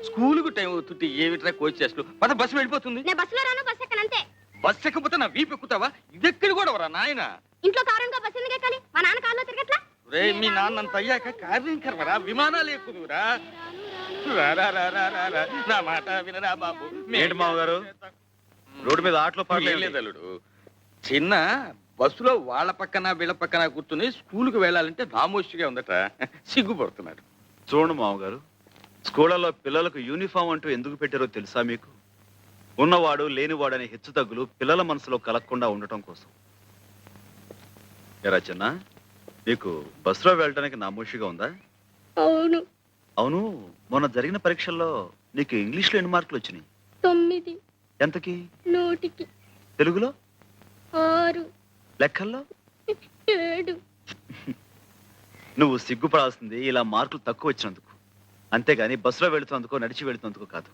School కు time అవుతుంటే ఏమిట్రా కోచ్ చేస్తూ పద బస్సు వెళ్ళిపోతుంది. నేను బస్సులో రాను, బస్సు ఎక్కనంతే. బస్సు ఎక్కకపోతే నా వీపు ఎక్కుతావా? ఇది ఎక్కడి కూడా వరా నాయన. ఇంట్లో కారుగా బస్సు ఎందుకు ఎక్కాలి? మా నాన్న కారులో తిరగట్లా. రే మీ నాన్నంత అయ్యాక కార్యం కర్మరా, విమానాలు ఎక్కుదురా. నా మాట వినరా బాబు. ఏంటి మామగారు రోడ్డు మీద ఆటలో పాడలేదలుడు. చిన్న బస్సులో వాళ్ళ పక్కన వీళ్ళ పక్కన కూర్చుని స్కూల్కి వెళ్ళాలంటే నామోషిగా ఉందట, సిగ్గుపడుతున్నాడు. చూడండి మామగారు, స్కూళ్ళలో పిల్లలకు యూనిఫామ్ అంటూ ఎందుకు పెట్టారో తెలుసా మీకు? ఉన్నవాడు లేనివాడు అనే హెచ్చు తగ్గులు పిల్లల మనసులో కలగకుండా ఉండటం కోసం. ఎరా చిన్న, నీకు బస్సులో వెళ్ళడానికి నామోషిగా ఉందా? అవును. అవును, మొన్న జరిగిన పరీక్షల్లో నీకు ఇంగ్లీష్లో ఎన్ని మార్కులు వచ్చినాయి? 9. ఎంతకి? 100కి. తెలుగులో 6. లెక్కల్లో 7. నువ్వు సిగ్గుపడాల్సింది ఇలా మార్కులు తక్కువ వచ్చినందుకు, అంతేగాని బస్సులో వెళుతున్నందుకో నడిచి వెళుతున్నందుకో కాదు.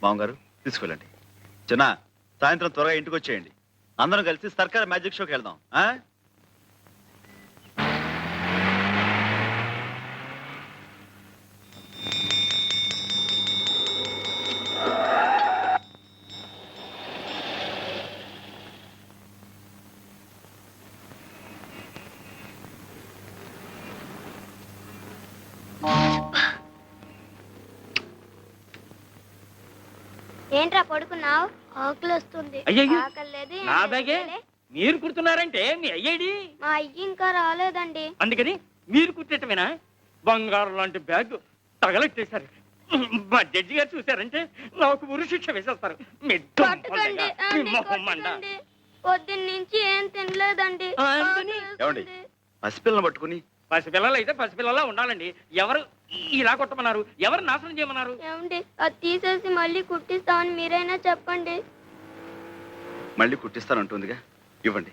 మామగారు తీసుకెళ్ళండి. చిన్న, సాయంత్రం త్వరగా ఇంటికి వచ్చేయండి. అందరం కలిసి సర్కార్ మ్యాజిక్ షోకి వెళ్దాం. ఏంట్రా పడుకున్నావు? ఆకలి వస్తుంది. నా బ్యాగే మీరు కుడుతున్నారంటే మీ అయ్యేడి? మా అయ్యి ఇంకా రాలేదండి. అందుకని మీరు కుట్టేటమేనా? బంగారం లాంటి బ్యాగ్ తగలెట్టేశారు. మా జడ్జి గారు చూశారంటే నాకు ఉరి శిక్ష వేసేస్తారు. పొద్దున్న నుంచి ఏం తినలేదండి. పసిపిల్లని పట్టుకుని. పసిపిల్లలు అయితే పసిపిల్లలా ఉండాలండి. ఎవరు ఇలా కొట్టమన్నారు? ఎవరు నాశనం చేయమన్నారు? ఏమండి, అది తీసేసి మళ్ళీ కుట్టిస్తామని మీరైనా చెప్పండి. మళ్ళీ కుట్టిస్తానంటుందిగా, ఇవ్వండి.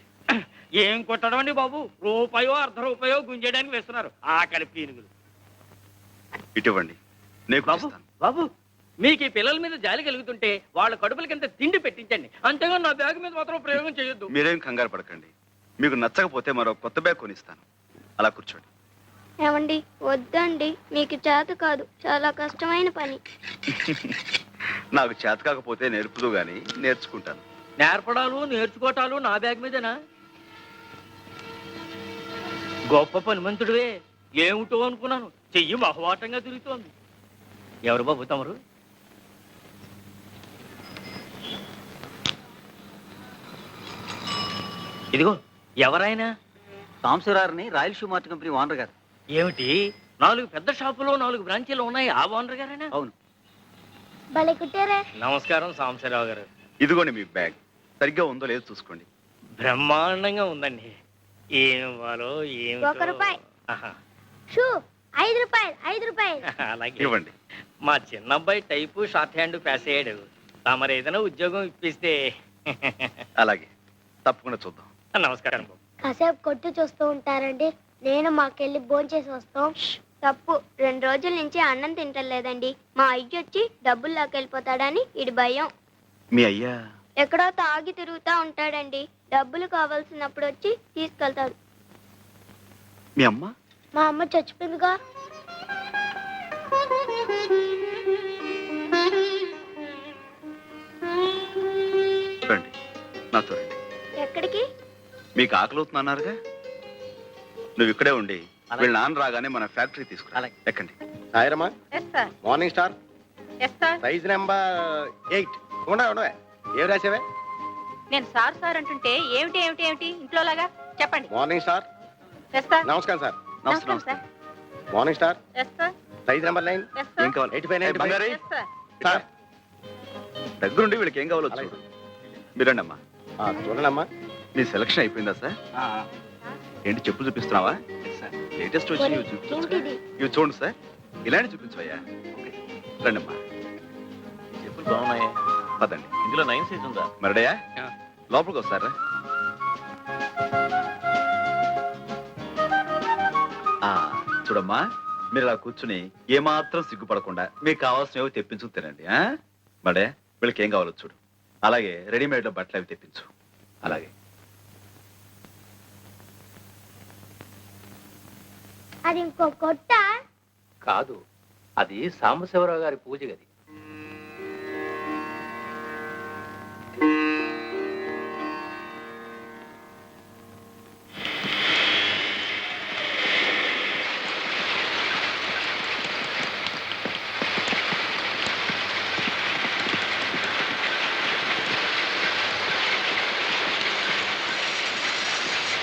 ఏం కొట్టడం అండి బాబు? రూపాయో అర్ధ రూపాయో గుంజేయడానికి వేస్తున్నారు ఆకలి పీనుగులు. ఇటువంటి బాబు బాబు, మీకు ఈ పిల్లల మీద జాలి కలుగుతుంటే వాళ్ళ కడుపులకింత తిండి పెట్టించండి, అంతేగా నా బ్యాగ్ మీద మాత్రం ప్రయోగం చేయొద్దు. మీరేం కంగారు పడకండి. మీకు నచ్చకపోతే మరో కొత్త బ్యాగ్ కొనిస్తాను. అలా కూర్చోండి. ఏమండి, వద్దండి, మీకు చేత కాదు, చాలా కష్టమైన పని. నాకు చేత కాకపోతే నేర్పుదు గాని నేర్చుకుంటాను. నేర్పడాలు నేర్చుకోవటాలు నా బ్యాగ్ మీదేనా? గొప్ప పనిమంతుడివే. ఏమిటో అనుకున్నాను, చెయ్యి మహవాటంగా తిరుగుతోంది. ఎవరు బాబు తమరు? ఇదిగో ఎవరైనా? సాంబశివరావుని Royal Shoe Mart company owner గారు. ఏమిటి, 4 పెద్ద షాపులో 4 బ్రాంచీలు ఉన్నాయి, ఆ ఓనర్ గారేనా? అవును. భలే కుట్టారే. నమస్కారం సాంబశివరావు గారు. ఇదిగోండి మీ బ్యాగ్. సరిగ్గా ఉందో లేదో చూసుకోండి. బ్రహ్మాండంగా ఉందండి. ఏం ఇవ్వాలో ఏమిటో. 1 రూపాయి. షూ 5 రూపాయలు. 5 రూపాయలు. అలాగే ఇవ్వండి. మా చిన్నబ్బాయి టైపు షార్ట్ హ్యాండ్ పాస్ అయ్యాడు. తమరు ఏదైనా ఉద్యోగం ఇప్పిస్తే. అలాగే, తప్పకుండా చూద్దాం. నమస్కారం బాబు. కాసేపు కొట్టు చూస్తూ ఉంటారండి, నేను మాకెళ్ళి భోంచేసి వస్తాం. తప్పు, 2 రోజుల నుంచి అన్నం తింటలేదండి. మా అయ్య వచ్చి డబ్బులు లాకెళ్ళిపోతాడని ఇడి భయం. మీ అయ్యా ఎక్కడో తాగి తిరుగుతా ఉంటాడండి. డబ్బులు కావాల్సినప్పుడు వచ్చి తీసుకెళ్తాడు. మీ అమ్మ? మా అమ్మ చచ్చిపోయిందిగా. రండి, నాతో రండి. ఎక్కడికి? మీకు ఆకలి అవుతుందన్నారుగా, నువ్వు ఇక్కడే ఉండి వీళ్ళ నాన్న రాగానే మన ఫ్యాక్టరీ తీసుకురా. ఎక్కండి. సాయిరమ్మా, మార్నింగ్ స్టార్ సైజ్ నెంబర్ 8. ఉండవే, ఏం రాసావే? నేను సార్ సార్ అంటుంటే ఏమిటి ఏమిటి ఏమిటి ఇంట్లో లాగా చెప్పండి. Morning star. నమస్కారం సార్. నమస్కారం sir. Morning star size number 9. ఏం కావాలి? 85 బంగారీ సార్. దగ్గరుండి వీళ్ళకి ఏం కావాలో చూడు. మీరండి అమ్మా. చూడండమ్మా. మీ సెలక్షన్ అయిపోయిందా సార్? ఏంటి, చెప్పులు చూపిస్తున్నావా? లేటెస్ట్ వచ్చి ఇవి చూడండి సార్. ఇలాంటి చూపించవయ్యా. రండి అమ్మా. చెప్పులు బాగున్నాయి. పదండి. ఇందులో 9 సైజ్ ఉందా? మరడయ్యా, లోపలికి వస్తారా? చూడమ్మా, మీరు ఇలా కూర్చుని ఏమాత్రం సిగ్గుపడకుండా మీకు కావాల్సినవి తెప్పించు తినండి. మడే వీళ్ళకి ఏం కావాలో చూడు. అలాగే రెడీమేడ్ లో బట్టలు అవి తెప్పించు. అలాగే. అది ఇంకో కొట్ట కాదు, అది సాంబశివరావు గారి పూజ గది.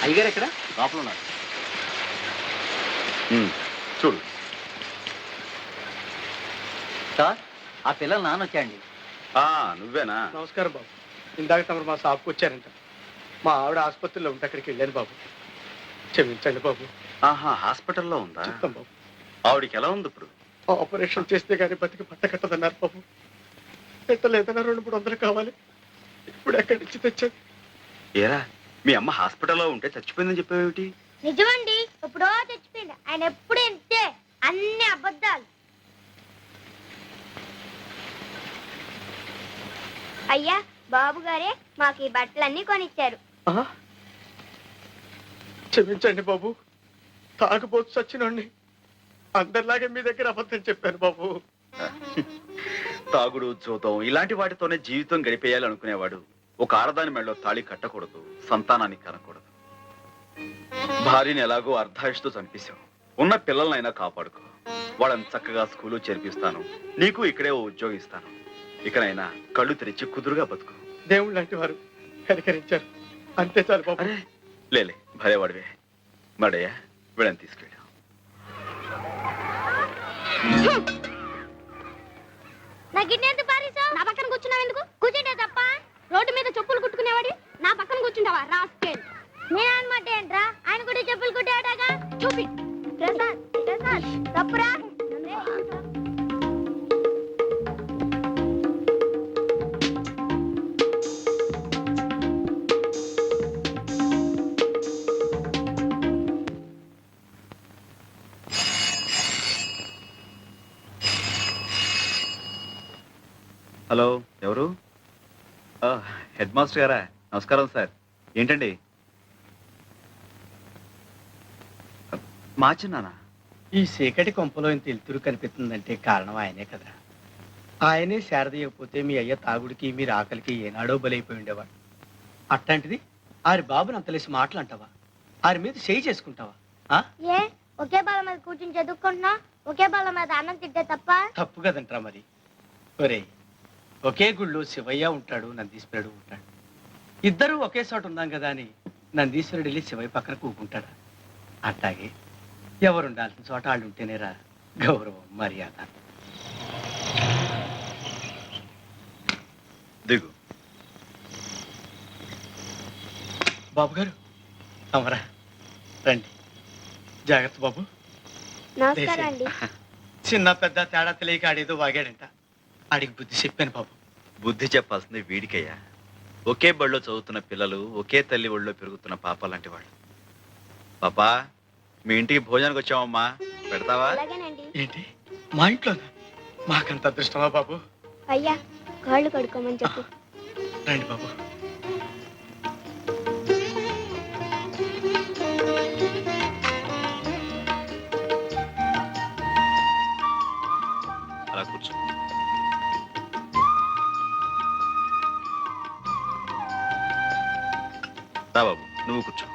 అయ్యగారు ఎక్కడ? లోపల ఉన్నారు. చూడు. సార్, ఆ పిల్లలు నాన్న వచ్చాయండి. నువ్వేనా? నమస్కారం బాబు. ఇందాక తమరు మా షాప్కి వచ్చారంట. మా ఆవిడ ఆసుపత్రిలో ఉంటే అక్కడికి వెళ్ళాను బాబు. క్షమించండి బాబు. ఆహా, హాస్పిటల్లో ఉందా? చెప్తాం బాబు. ఆవిడికి ఎలా ఉంది ఇప్పుడు? ఆపరేషన్ చేస్తే గానీ బతికి పట్ట కట్టదన్నారు బాబు. పెట్టలేదన్నా 200-300 కావాలి. ఇప్పుడు ఎక్కడి నుంచి తెచ్చాను? ఏరా, మీ అమ్మ హాస్పిటల్లో ఉంటే చచ్చిపోయిందని చెప్పావేమిటి? నిజమండి, ఎప్పుడో చచ్చిపోయింది. ఆయన ఎప్పుడు ఇంతే, అన్ని అబద్ధాలు. అయ్యా, బాబు గారే మాకు ఈ బట్టలన్నీ కొనిచ్చారు. క్షమించండి బాబు. తాగుబోతు చచ్చినోడిని అందరిలాగే మీ దగ్గర అబద్ధం చెప్పాను బాబు. తాగుడు, జూతం ఇలాంటి వాటితోనే జీవితం గడిపేయాలి అనుకునేవాడు ఒక ఆడదాని మెడలో తాళి కట్టకూడదు, సంతానాన్ని కనకూడదు. భార్యని ఎలాగో అర్ధాయుషుతో చంపేశావు. ఉన్న పిల్లలనైనా కాపాడుకో. వాళ్ళని చక్కగా స్కూలు చేర్పిస్తాను. నీకు ఇక్కడే ఓ ఉద్యోగం ఇస్తాను. ఇకనైనా కళ్ళు తెరిచి కుదురుగా బతుకు. దేవుళ్ళు లాంటి వారు కనికరించారు, అంతే చాలు బాబు. అరే లేలే, భలేవాడివే. మడయ్యా, వీళ్ళని తీసుకెళ్ళా. నా గిన్నె ఎందుకు పారేశావు? నా పక్కన కూర్చున్నావు ఎందుకు? కూర్చుంటే తప్ప. రోడ్డు మీద చెప్పులు కుట్టుకునేవాడి నా పక్కన కూర్చుంటావా? రాస్కేల్. నేను అనమాట ఏంట్రా, ఆయన కూడా చెప్పులు కుట్టాడాగా. చూపి ప్రసాద్, ప్రసాద్ తప్పురా. హలో, ఎవరు? హెడ్ మాస్టర్ గారా? నమస్కారం సార్. ఏంటండి? మార్చిన్నానా? ఈ చీకటి కొంపలో ఇంత ఎలుతురు కనిపిస్తుందంటే కారణం ఆయనే కదా. ఆయనే శారదీయకపోతే మీ అయ్య తాగుడికి మీరు ఆకలికి ఏనాడో బలైపోయి ఉండేవాడు. అట్లాంటిది ఆరి బాబుని అంతలేసి మాటలంటావా? ఆరి మీద చేయి చేసుకుంటావా? ఏ ఒకే బాల మీద కూర్చుని చదువుకుంటున్నా, ఒకే బాల మీద అన్నం తింటే తప్ప? తప్పు కదంటరా మరి. ఒరే, ఒకే గుళ్ళో శివయ్య ఉంటాడు, నందీశ్వరుడు ఉంటాడు. ఇద్దరూ ఒకే చోట ఉన్నాం కదా అని నందీశ్వరుడు వెళ్ళి శివయ్య పక్కన కూకుంటాడా? అట్లాగే ఎవరు ఉండాల్సిన చోట వాళ్ళు ఉంటేనేరా గౌరవం, మర్యాద. దిగు. బాబు గారు, అమరా రండి. జాగ్రత్త బాబు. నమస్కారం అండి. చిన్న పెద్ద తేడా తెలియక ఆడేదో వాగాడంట. ఆడికి బుద్ధి చెప్పాను బాబు. బుద్ధి చెప్పాల్సింది వీడికయ్యా. ఒకే బడిలో చదువుతున్న పిల్లలు, ఒకే తల్లి ఒళ్ళో పెరుగుతున్న పాప లాంటి వాళ్ళు. పాపా, మీ ఇంటికి భోజనానికి వచ్చామమ్మా, పెడతావా? అలాగేనండి. ఏంటి, మా ఇంట్లోనా? మాకంత అదృష్టమా బాబు? అయ్యా, కాళ్ళు కడుక్కోమని చెప్పు. రండి బాబు. అలా కూర్చో. రా బాబు, నువ్వు కూర్చో.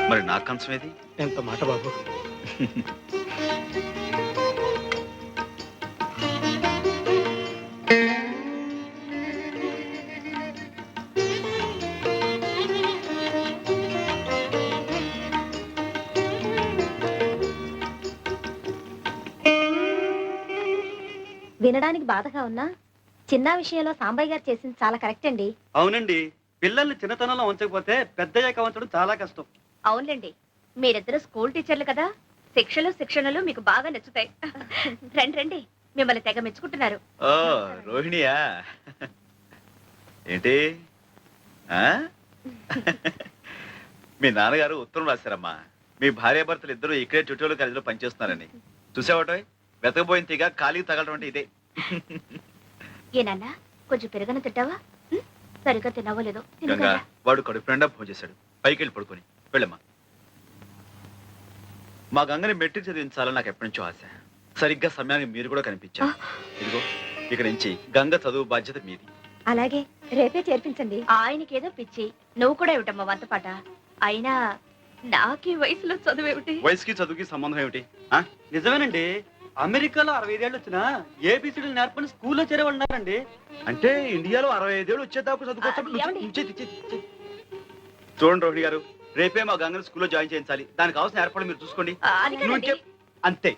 మరి నా కంచం ఏది? ఎంత మాట బాబు. వినడానికి బాధగా ఉన్నా చిన్న విషయంలో సాంబయ్య గారు చేసింది చాలా కరెక్ట్ అండి. అవునండి, పిల్లల్ని చిన్నతనంలో ఉంచకపోతే పెద్దయ్యాక ఉంచడం చాలా కష్టం. అవునులేండి, మీరిద్దరు స్కూల్ టీచర్లు కదా, శిక్షణలు మీకు బాగా నచ్చుతాయి. రండి రండి, మిమ్మల్ని తెగ మెచ్చుకుంటున్నారు. ఓ, రోహిణియా? ఏంటి మీ నాన్నగారు ఉత్తరం రాశారమ్మా. మీ భార్యాభర్తలు ఇద్దరు ఇక్కడే ట్యూటోరియల్ కాలేజీలో పనిచేస్తున్నారని. చూసావటో, వెతకపోయిన తీగ ఖాళీ తగలడం అంటే ఇదే. ఏనన్నా, కొంచెం పెరగన తింటావా? సరిగ్గా తినవో లేదో. గంగా, వాడు కడుపు నిండా భోజేశాడు. పైకి వెళ్ళి పడుకొని వెళ్ళమ్మా. మా గంగని మెట్రిక్ చదివించాలని నాకు ఎప్పటి నుంచో ఆశ. సరిగ్గా సమయానికి మీరు కూడా కనిపించారు. ఇదిగో ఇక నుంచి గంగ చదువు బాధ్యత మీది. అలాగే రేపే చేర్పించండి. ఆయనకేదో పిచ్చి, నువ్వు కూడా ఏమిటమ్మా వంతపాట. అయినా నాకీ వయసులో చదువేమిటి? వయసుకి చదువుకి సంబంధం ఏమిటి? నిజమేనండి, అమెరికాలో 65 ఏళ్ళు వచ్చినా ఏబిసిడీలు నేర్పని స్కూల్లో చేరేవాళ్ళు ఉన్నారండి. అంటే ఇండియాలో 65 ఏళ్ళు వచ్చేదాకా చదువుకోవచ్చు. ఏమండి? చూడండి రోహిణి గారు, రేపే మా గంగని స్కూల్లో జాయిన్ చేయించాలి. దానికి కావాల్సిన ఏర్పాట్లు మీరు చూసుకోండి. అది కాదండి. అంతే.